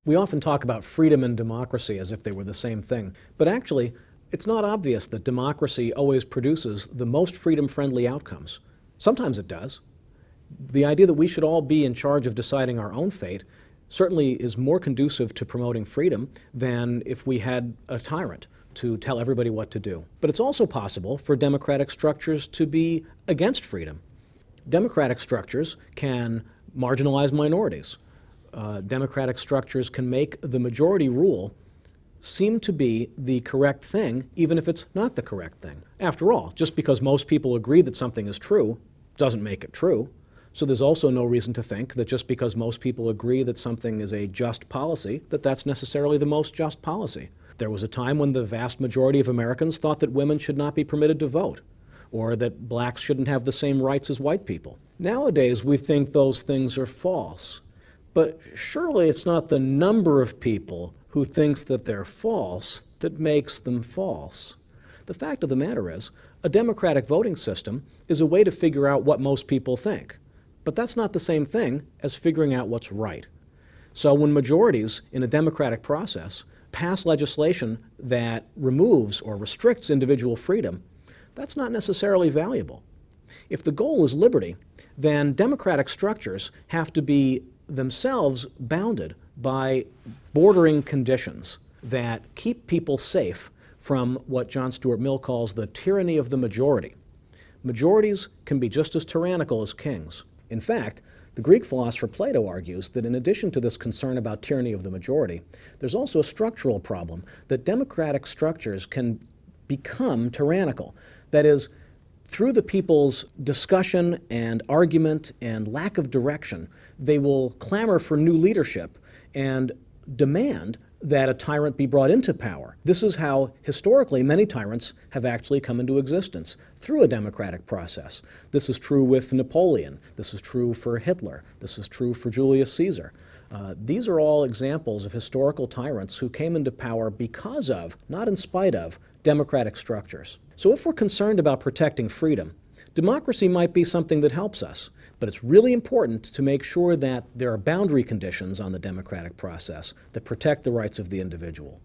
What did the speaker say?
We often talk about freedom and democracy as if they were the same thing, but actually, it's not obvious that democracy always produces the most freedom-friendly outcomes. Sometimes it does. The idea that we should all be in charge of deciding our own fate certainly is more conducive to promoting freedom than if we had a tyrant to tell everybody what to do. But it's also possible for democratic structures to be against freedom. Democratic structures can marginalize minorities. Democratic structures can make the majority rule seem to be the correct thing, even if it's not the correct thing. After all, just because most people agree that something is true doesn't make it true. So there's also no reason to think that just because most people agree that something is a just policy, that that's necessarily the most just policy. There was a time when the vast majority of Americans thought that women should not be permitted to vote, or that blacks shouldn't have the same rights as white people. Nowadays, we think those things are false. But surely it's not the number of people who thinks that they're false that makes them false. The fact of the matter is, a democratic voting system is a way to figure out what most people think. But that's not the same thing as figuring out what's right. So when majorities in a democratic process pass legislation that removes or restricts individual freedom, that's not necessarily valuable. If the goal is liberty, then democratic structures have to be themselves bounded by bordering conditions that keep people safe from what John Stuart Mill calls the tyranny of the majority. Majorities can be just as tyrannical as kings. In fact, the Greek philosopher Plato argues that in addition to this concern about tyranny of the majority, there's also a structural problem that democratic structures can become tyrannical. That is, through the people's discussion and argument and lack of direction, they will clamor for new leadership and demand that a tyrant be brought into power. This is how, historically, many tyrants have actually come into existence, through a democratic process. This is true with Napoleon. This is true for Hitler. This is true for Julius Caesar. These are all examples of historical tyrants who came into power because of, not in spite of, democratic structures. So if we're concerned about protecting freedom, democracy might be something that helps us, but it's really important to make sure that there are boundary conditions on the democratic process that protect the rights of the individual.